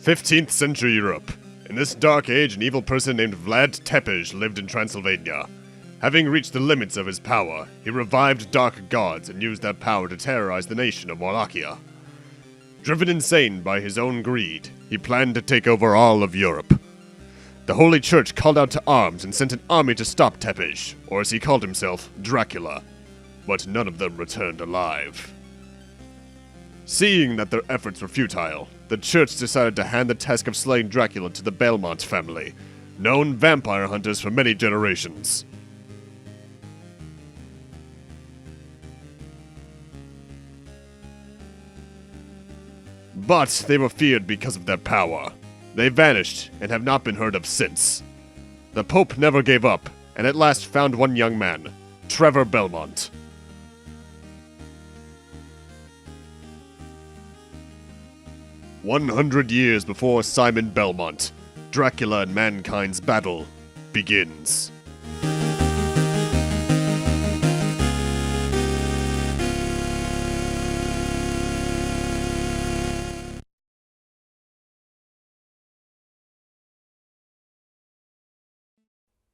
15th century Europe. In this dark age, an evil person named Vlad Tepes lived in Transylvania. Having reached the limits of his power, he revived dark gods and used that power to terrorize the nation of Wallachia. Driven insane by his own greed, he planned to take over all of Europe. The Holy Church called out to arms and sent an army to stop Tepes, or as he called himself, Dracula. But none of them returned alive. Seeing that their efforts were futile, the Church decided to hand the task of slaying Dracula to the Belmont family, known vampire hunters for many generations. But they were feared because of their power. They vanished and have not been heard of since. The Pope never gave up, and at last found one young man, Trevor Belmont. "100 years before Simon Belmont, Dracula and mankind's battle begins."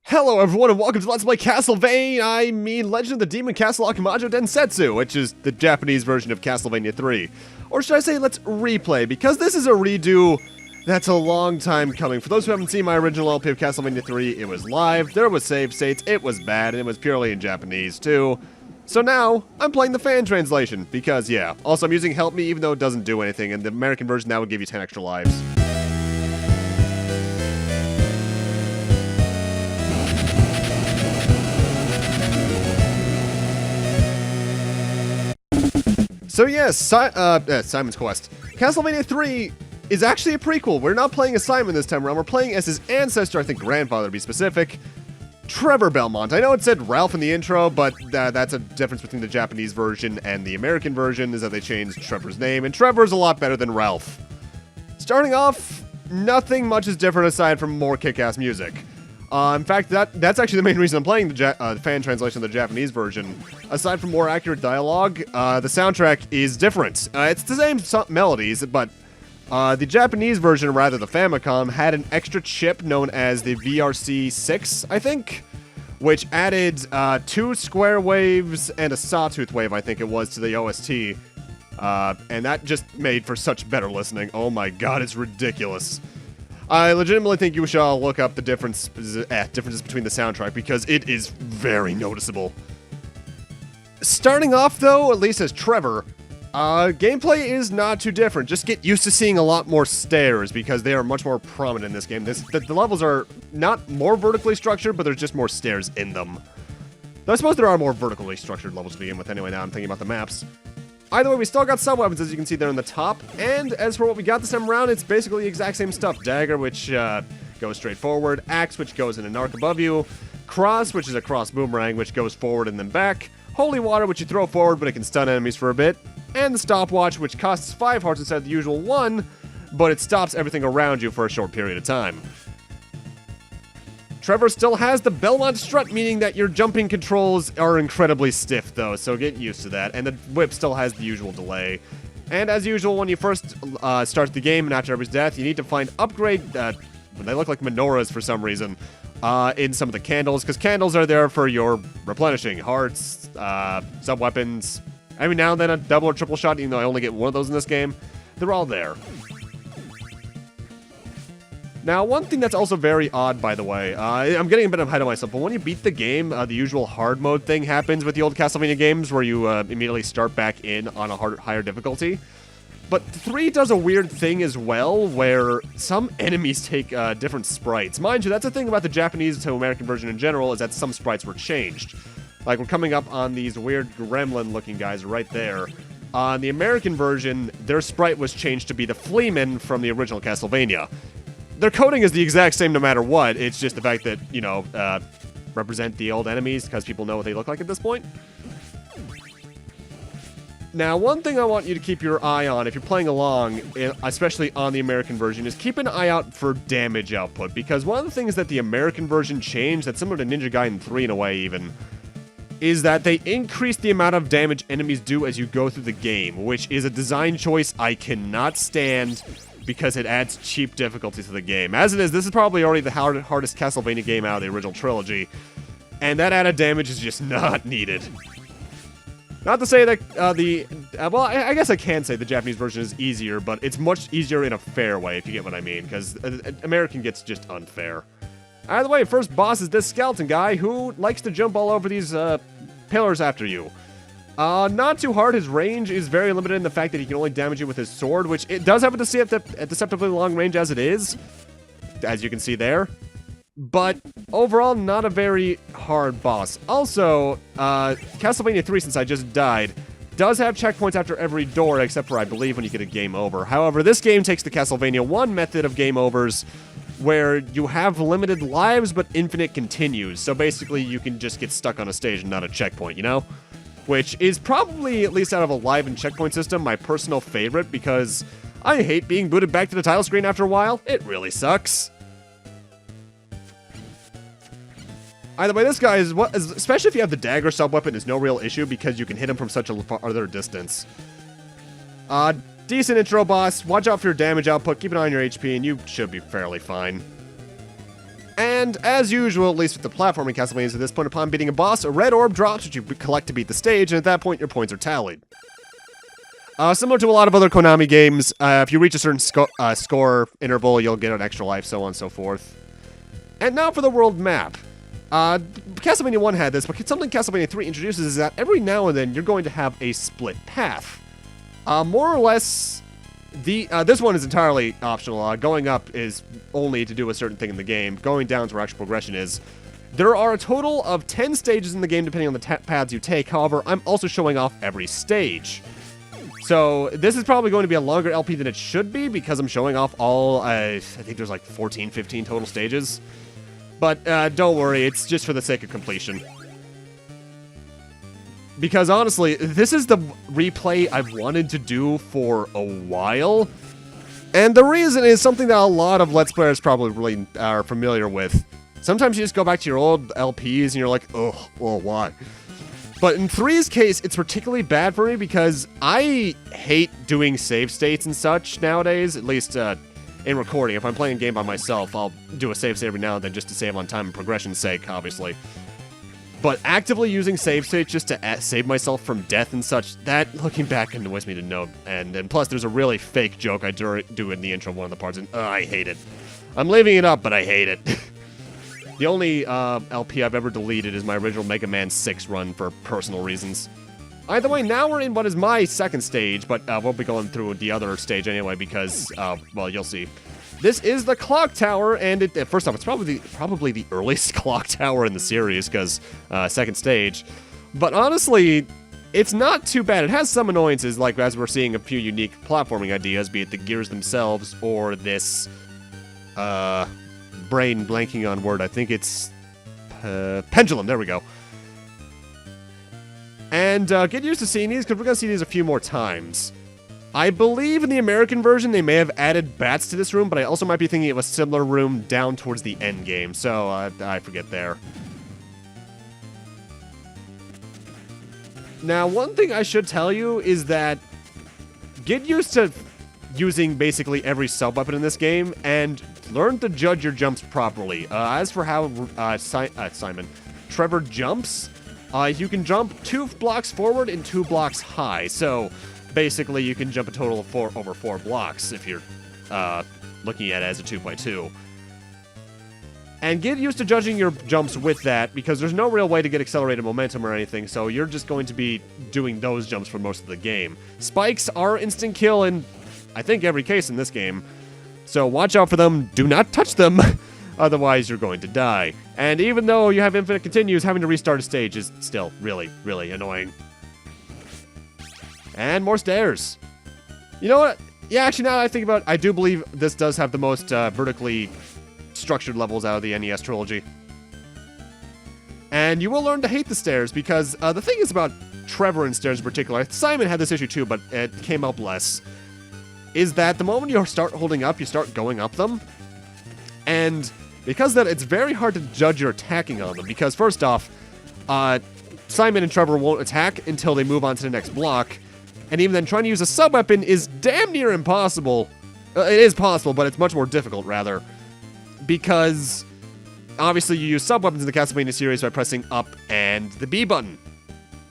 Hello everyone and welcome to Let's Play Castlevania, Legend of the Demon Castle Akamajo Densetsu, which is the Japanese version of Castlevania 3. Or should I say, let's replay, because this is a redo that's a long time coming. For those who haven't seen my original LP of Castlevania 3, it was live, there was save states, it was bad, and it was purely in Japanese too. So now, I'm playing the fan translation, because yeah. Also, I'm using Help Me even though it doesn't do anything, and the American version now would give you 10 extra lives. So yes, Simon's Quest. Castlevania 3 is actually a prequel. We're not playing as Simon this time around. We're playing as his ancestor, I think grandfather to be specific, Trevor Belmont. I know it said Ralph in the intro, but that's a difference between the Japanese version and the American version, is that they changed Trevor's name, and Trevor's a lot better than Ralph. Starting off, nothing much is different aside from more kick-ass music. In fact, that's actually the main reason I'm playing the fan translation of the Japanese version. Aside from more accurate dialogue, the soundtrack is different. It's the same melodies, but the Japanese version, rather the Famicom, had an extra chip known as the VRC-6, I think, which added 2 square waves and a sawtooth wave, I think it was, to the OST. And that just made for such better listening. Oh my god, it's ridiculous. I legitimately think you should all look up the differences between the soundtrack, because it is very noticeable. Starting off, though, at least as Trevor, gameplay is not too different. Just get used to seeing a lot more stairs, because they are much more prominent in this game. The levels are not more vertically structured, but there's just more stairs in them. Though I suppose there are more vertically structured levels to begin with anyway, now I'm thinking about the maps. Either way, we still got some weapons, as you can see there on the top, and as for what we got this time around, it's basically the exact same stuff. Dagger, which goes straight forward, axe, which goes in an arc above you, cross, which is a cross boomerang, which goes forward and then back, holy water, which you throw forward, but it can stun enemies for a bit, and the stopwatch, which costs 5 hearts instead of the usual 1, but it stops everything around you for a short period of time. Trevor still has the Belmont strut, meaning that your jumping controls are incredibly stiff, though, so get used to that. And the whip still has the usual delay. And as usual, when you first start the game and after everybody's death, you need to find upgrade, they look like menorahs for some reason, in some of the candles, because candles are there for your replenishing hearts, sub-weapons, every now and then a double or triple shot, even though I only get one of those in this game. They're all there. Now, one thing that's also very odd, by the way, I'm getting a bit ahead of myself, but when you beat the game, the usual hard mode thing happens with the old Castlevania games, where you immediately start back in on a higher difficulty. But 3 does a weird thing as well, where some enemies take different sprites. Mind you, that's the thing about the Japanese to American version in general, is that some sprites were changed. Like, we're coming up on these weird gremlin-looking guys right there. On the American version, their sprite was changed to be the Fleamen from the original Castlevania. Their coding is the exact same no matter what, it's just the fact that, you know, represent the old enemies, because people know what they look like at this point. Now, one thing I want you to keep your eye on if you're playing along, especially on the American version, is keep an eye out for damage output, because one of the things that the American version changed, that's similar to Ninja Gaiden 3 in a way even, is that they increase the amount of damage enemies do as you go through the game, which is a design choice I cannot stand. because it adds cheap difficulty to the game. As it is, this is probably already the hardest Castlevania game out of the original trilogy, and that added damage is just not needed. Not to say that well, I guess I can say the Japanese version is easier, but it's much easier in a fair way, if you get what I mean, because American gets just unfair. Either way, first boss is this skeleton guy who likes to jump all over these pillars after you. Not too hard. His range is very limited in the fact that he can only damage you with his sword, which it does have a deceptively long range as it is, as you can see there. But overall, not a very hard boss. Also, Castlevania 3, since I just died, does have checkpoints after every door, except for, I believe, when you get a game over. However, this game takes the Castlevania 1 method of game overs, where you have limited lives, but infinite continues. So basically, you can just get stuck on a stage and not a checkpoint, you know? Which is probably, at least out of a live and checkpoint system, my personal favorite, because I hate being booted back to the title screen after a while. It really sucks. Either way, this guy is, especially if you have the dagger sub-weapon, is no real issue because you can hit him from such a farther distance. Decent intro boss. Watch out for your damage output. Keep an eye on your HP, and you should be fairly fine. And as usual, at least with the platforming Castlevanias at this point, upon beating a boss, a red orb drops, which you collect to beat the stage, and at that point, your points are tallied. Similar to a lot of other Konami games, if you reach a certain score interval, you'll get an extra life, so on and so forth. And now for the world map. Castlevania 1 had this, but something Castlevania 3 introduces is that every now and then you're going to have a split path. More or less, this one is entirely optional. Going up is only to do a certain thing in the game. Going down is where actual progression is. There are a total of 10 stages in the game depending on the paths you take. However, I'm also showing off every stage. So this is probably going to be a longer LP than it should be because I'm showing off all, I think there's like 14, 15 total stages. But don't worry, it's just for the sake of completion. Because honestly, this is the replay I've wanted to do for a while. And the reason is something that a lot of Let's Players probably really are familiar with. Sometimes you just go back to your old LPs and you're like, oh, well, why? But in 3's case, it's particularly bad for me because I hate doing save states and such nowadays, at least in recording. If I'm playing a game by myself, I'll do a save state every now and then just to save on time and progression's sake, obviously. But actively using save states just to save myself from death and such, that, looking back, annoys me to no end. And plus, there's a really fake joke I do in the intro of one of the parts, and I hate it. I'm leaving it up, but I hate it. The only LP I've ever deleted is my original Mega Man 6 run for personal reasons. Either way, now we're in what is my second stage, but we'll be going through the other stage anyway because, well, you'll see. This is the clock tower, and first off, it's probably the earliest clock tower in the series because second stage. But honestly, it's not too bad. It has some annoyances, like as we're seeing a few unique platforming ideas, be it the gears themselves or this brain blanking on word. I think it's pendulum. There we go. And get used to seeing these, because we're going to see these a few more times. I believe in the American version they may have added bats to this room, but I also might be thinking of a similar room down towards the end game, so I forget there. Now, one thing I should tell you is that get used to using basically every sub-weapon in this game, and learn to judge your jumps properly. As for how Trevor jumps, you can jump 2 blocks forward and 2 blocks high. So basically, you can jump a total of over 4 blocks if you're looking at it as a 2x2. And get used to judging your jumps with that, because there's no real way to get accelerated momentum or anything, so you're just going to be doing those jumps for most of the game. Spikes are instant kill in, I think, every case in this game. So watch out for them. Do not touch them. Otherwise, you're going to die. And even though you have infinite continues, having to restart a stage is still really, really annoying. And more stairs. You know what? Yeah, actually, now that I think about it, I do believe this does have the most vertically structured levels out of the NES trilogy. And you will learn to hate the stairs, because the thing is about Trevor and stairs in particular, Simon had this issue too, but it came up less, is that the moment you start holding up, you start going up them. And because of that, it's very hard to judge your attacking on them, because first off, Simon and Trevor won't attack until they move on to the next block, and even then trying to use a sub-weapon is damn near impossible It is possible, but it's much more difficult, rather. Because, obviously, you use sub-weapons in the Castlevania series by pressing up and the B button.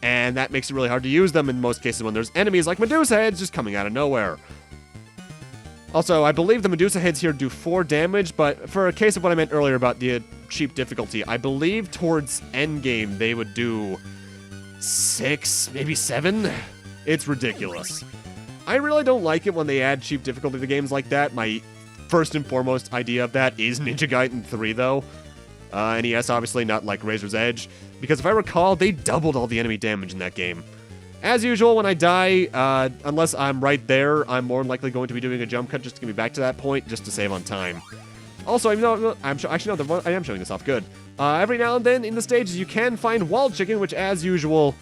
And that makes it really hard to use them in most cases when there's enemies like Medusa heads just coming out of nowhere. Also, I believe the Medusa heads here do 4 damage, but for a case of what I meant earlier about the cheap difficulty, I believe towards endgame they would do 6, maybe 7? It's ridiculous. I really don't like it when they add cheap difficulty to games like that. My first and foremost idea of that is Ninja Gaiden 3, though. NES, obviously, not like Razor's Edge. Because if I recall, they doubled all the enemy damage in that game. As usual, when I die, unless I'm right there, I'm more than likely going to be doing a jump cut just to get me back to that point, just to save on time. Also, even though I am showing this off. Good. Every now and then in the stages, you can find wall chicken, which, as usual,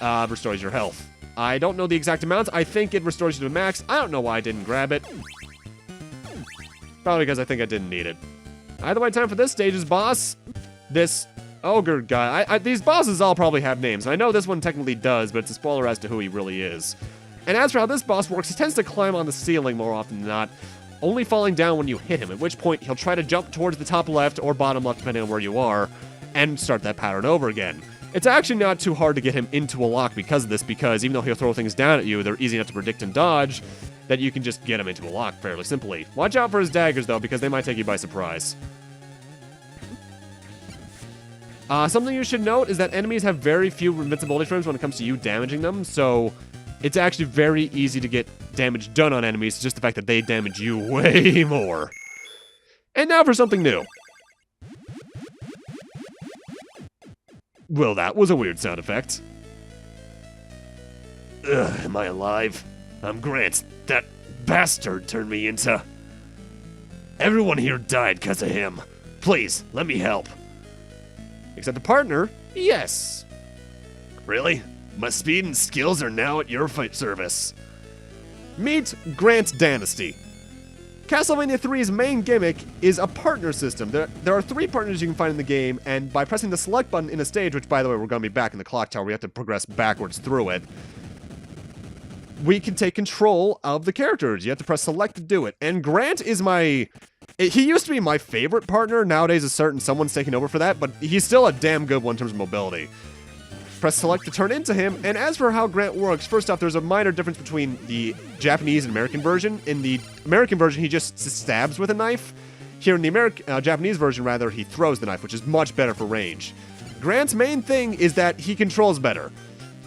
restores your health. I don't know the exact amounts. I think it restores you to max. I don't know why I didn't grab it. Probably because I think I didn't need it. Either way, time for this stage's boss. This ogre guy. These bosses all probably have names. I know this one technically does, but it's a spoiler as to who he really is. And as for how this boss works, he tends to climb on the ceiling more often than not, only falling down when you hit him, at which point he'll try to jump towards the top left or bottom left, depending on where you are, and start that pattern over again. It's actually not too hard to get him into a lock because of this, because even though he'll throw things down at you, they're easy enough to predict and dodge, that you can just get him into a lock fairly simply. Watch out for his daggers, though, because they might take you by surprise. Something you should note is that enemies have very few invincibility frames when it comes to you damaging them, so it's actually very easy to get damage done on enemies, it's just the fact that they damage you way more. And now for something new. Well, that was a weird sound effect. Ugh, am I alive? I'm Grant. That bastard turned me into... Everyone here died because of him. Please, let me help. Except the partner? Yes. Really? My speed and skills are now at your service. Meet Grant Dynasty. Castlevania 3's main gimmick is a partner system. There are 3 partners you can find in the game, and by pressing the select button in a stage, which, by the way, we're going to be back in the clock tower, we have to progress backwards through it, we can take control of the characters. You have to press select to do it. And Grant is he used to be my favorite partner. Nowadays, it's certain someone's taking over for that, but he's still a damn good one in terms of mobility. Press select to turn into him, and as for how Grant works, first off, there's a minor difference between the Japanese and American version. In the American version, he just stabs with a knife. Here in the Japanese version, rather, he throws the knife, which is much better for range. Grant's main thing is that he controls better.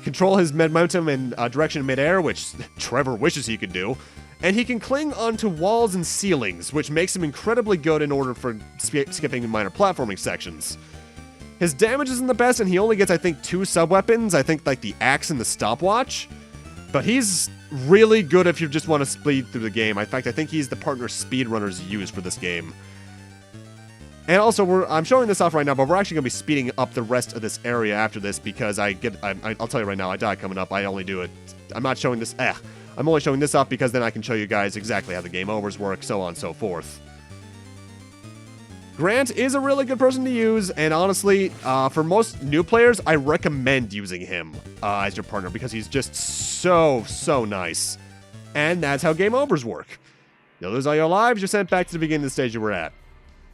Control his momentum and direction in midair, which Trevor wishes he could do. And he can cling onto walls and ceilings, which makes him incredibly good in order for skipping minor platforming sections. His damage isn't the best, and he only gets, I think, 2 sub-weapons. I think, like, the axe and the stopwatch. But he's really good if you just want to speed through the game. In fact, I think he's the partner speedrunners use for this game. And also, I'm showing this off right now, but we're actually going to be speeding up the rest of this area after this, because I'll tell you right now, I die coming up. I only do it. I'm not showing this. I'm only showing this off because then I can show you guys exactly how the game overs work, so on and so forth. Grant is a really good person to use, and honestly, for most new players, I recommend using him as your partner because he's just so nice. And that's how game overs work. You lose all your lives, you're sent back to the beginning of the stage you were at.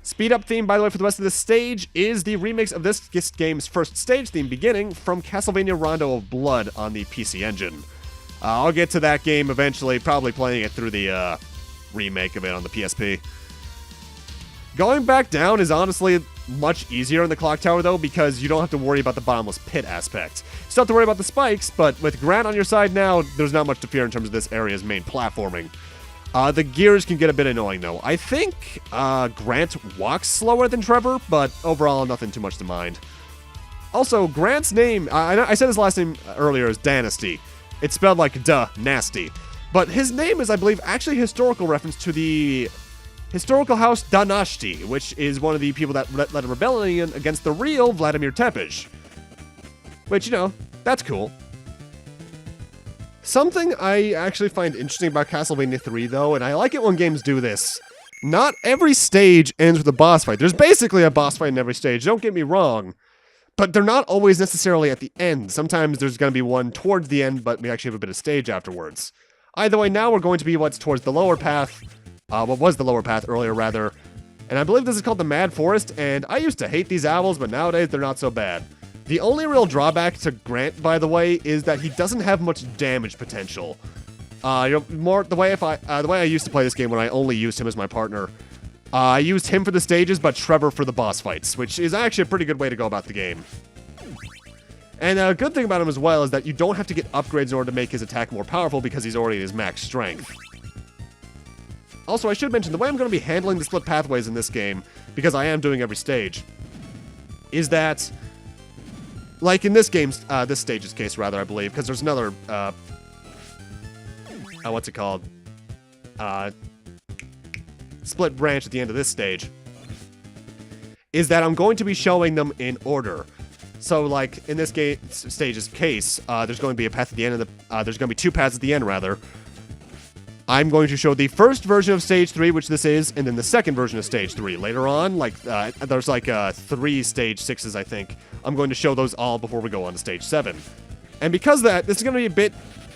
Speed up theme, by the way, for the rest of this stage is the remix of this game's first stage theme beginning from Castlevania Rondo of Blood on the PC Engine. I'll get to that game eventually, probably playing it through the remake of it on the PSP. Going back down is honestly much easier in the clock tower, though, because you don't have to worry about the bottomless pit aspect. You still have to worry about the spikes, but with Grant on your side now, there's not much to fear in terms of this area's main platforming. The gears can get a bit annoying, though. I think Grant walks slower than Trevor, but overall, nothing too much to mind. Also, Grant's name, I said his last name earlier, is Dynasty. It's spelled like nasty. But his name is, I believe, actually a historical reference to the historical house Danashti, which is one of the people that led a rebellion against the real Vladimir Tepes. Which, you know, that's cool. Something I actually find interesting about Castlevania 3, though, and I like it when games do this, not every stage ends with a boss fight. There's basically a boss fight in every stage, don't get me wrong, but they're not always necessarily at the end. Sometimes there's going to be one towards the end, but we actually have a bit of stage afterwards. Either way, now we're going to be what's towards the lower path, What was the lower path earlier, rather. And I believe this is called the Mad Forest, and I used to hate these owls, but nowadays they're not so bad. The only real drawback to Grant, by the way, is that he doesn't have much damage potential. The way I used to play this game when I only used him as my partner, I used him for the stages, but Trevor for the boss fights, which is actually a pretty good way to go about the game. And a good thing about him as well is that you don't have to get upgrades in order to make his attack more powerful because he's already at his max strength. Also, I should mention, the way I'm going to be handling the split pathways in this game, because I am doing every stage, is that, like in this stage's case, rather, I believe, because there's another, what's it called? Split branch at the end of this stage, is that I'm going to be showing them in order. So, like, in this stage's case, there's going to be a path at the end of there's going to be 2 paths at the end, rather. I'm going to show the first version of Stage 3, which this is, and then the second version of Stage 3. Later on, like, there's like 3 Stage 6s, I think. I'm going to show those all before we go on to Stage 7. And because of that, this is going to be a bit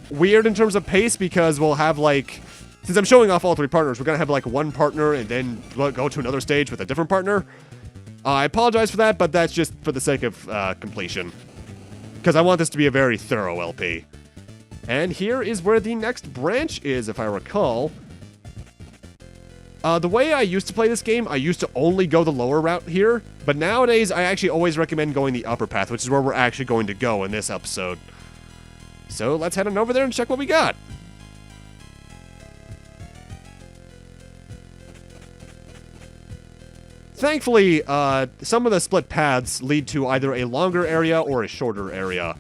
weird in terms of pace, because we'll have, like, since I'm showing off all 3 partners, we're going to have, like, one partner and then go to another stage with a different partner. I apologize for that, but that's just for the sake of completion, because I want this to be a very thorough LP. And here is where the next branch is, if I recall. The way I used to play this game, I used to only go the lower route here, but nowadays I actually always recommend going the upper path, which is where we're actually going to go in this episode. So let's head on over there and check what we got. Thankfully, some of the split paths lead to either a longer area or a shorter area.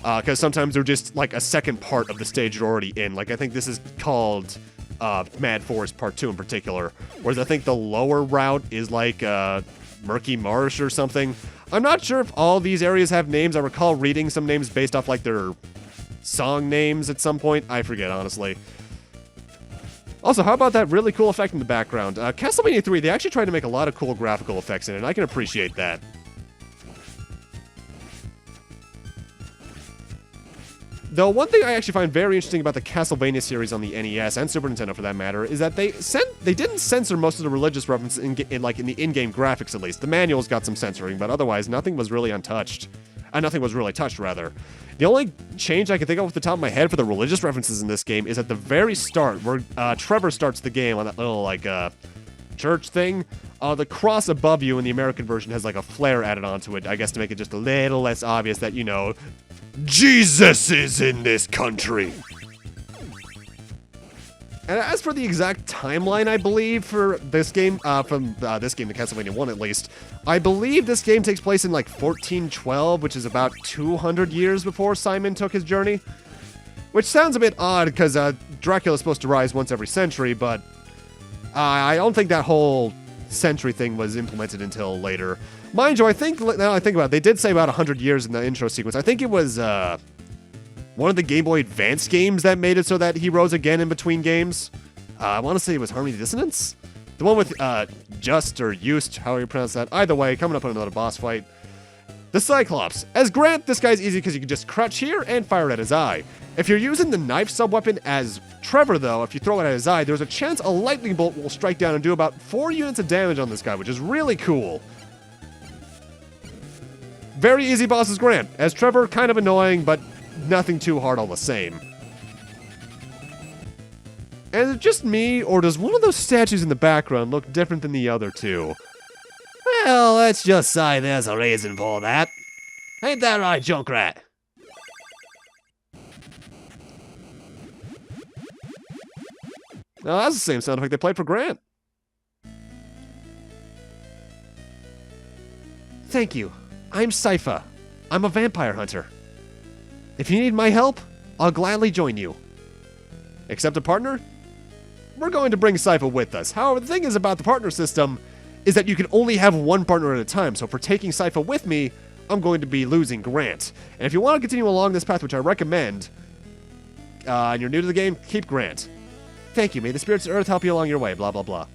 Because sometimes they're just, like, a second part of the stage you're already in. Like, I think this is called Mad Forest Part 2 in particular. Whereas I think the lower route is, like, Murky Marsh or something. I'm not sure if all these areas have names. I recall reading some names based off, like, their song names at some point. I forget, honestly. Also, how about that really cool effect in the background? Castlevania 3, they actually tried to make a lot of cool graphical effects in it, and I can appreciate that. Though one thing I actually find very interesting about the Castlevania series on the NES, and Super Nintendo for that matter, is that they didn't censor most of the religious references in the in-game graphics, at least. The manuals got some censoring, but otherwise nothing was really untouched. Nothing was really touched, rather. The only change I can think of off the top of my head for the religious references in this game is at the very start, where Trevor starts the game on that little, like, church thing. The cross above you in the American version has, like, a flare added onto it, I guess to make it just a little less obvious that, you know, Jesus is in this country. And as for the exact timeline, I believe, for this game, the Castlevania 1 at least, I believe this game takes place in, like, 1412, which is about 200 years before Simon took his journey. Which sounds a bit odd, because Dracula is supposed to rise once every century, but I don't think that whole century thing was implemented until later. Mind you, I think, now I think about it, they did say about 100 years in the intro sequence. I think it was one of the Game Boy Advance games that made it so that he rose again in between games. I want to say it was Harmony Dissonance? The one with Just or Used, however you pronounce that. Either way, coming up on another boss fight. The Cyclops. As Grant, this guy's easy because you can just crouch here and fire it at his eye. If you're using the knife sub-weapon as Trevor, though, if you throw it at his eye, there's a chance a lightning bolt will strike down and do about 4 units of damage on this guy, which is really cool. Very easy boss as Grant. As Trevor, kind of annoying, but nothing too hard all the same. And is it just me, or does one of those statues in the background look different than the other two? Well, let's just say there's a reason for that. Ain't that right, Junkrat? Oh, that's the same sound effect they played for Grant. Thank you. I'm Sypha. I'm a vampire hunter. If you need my help, I'll gladly join you. Accept a partner? We're going to bring Sypha with us. However, the thing is about the partner system is that you can only have one partner at a time, so for taking Sypha with me, I'm going to be losing Grant. And if you want to continue along this path, which I recommend, and you're new to the game, keep Grant. Thank you. May the spirits of Earth help you along your way, blah, blah, blah.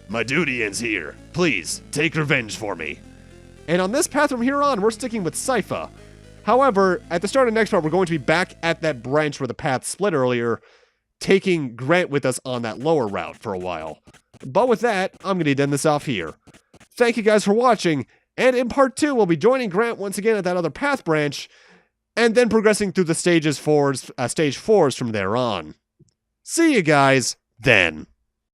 My duty ends here. Please, take revenge for me. And on this path from here on, we're sticking with Sypha. However, at the start of the next part, we're going to be back at that branch where the path split earlier, taking Grant with us on that lower route for a while. But with that, I'm going to end this off here. Thank you guys for watching, and in part 2, we'll be joining Grant once again at that other path branch, and then progressing through the stage 4s from there on. See you guys then.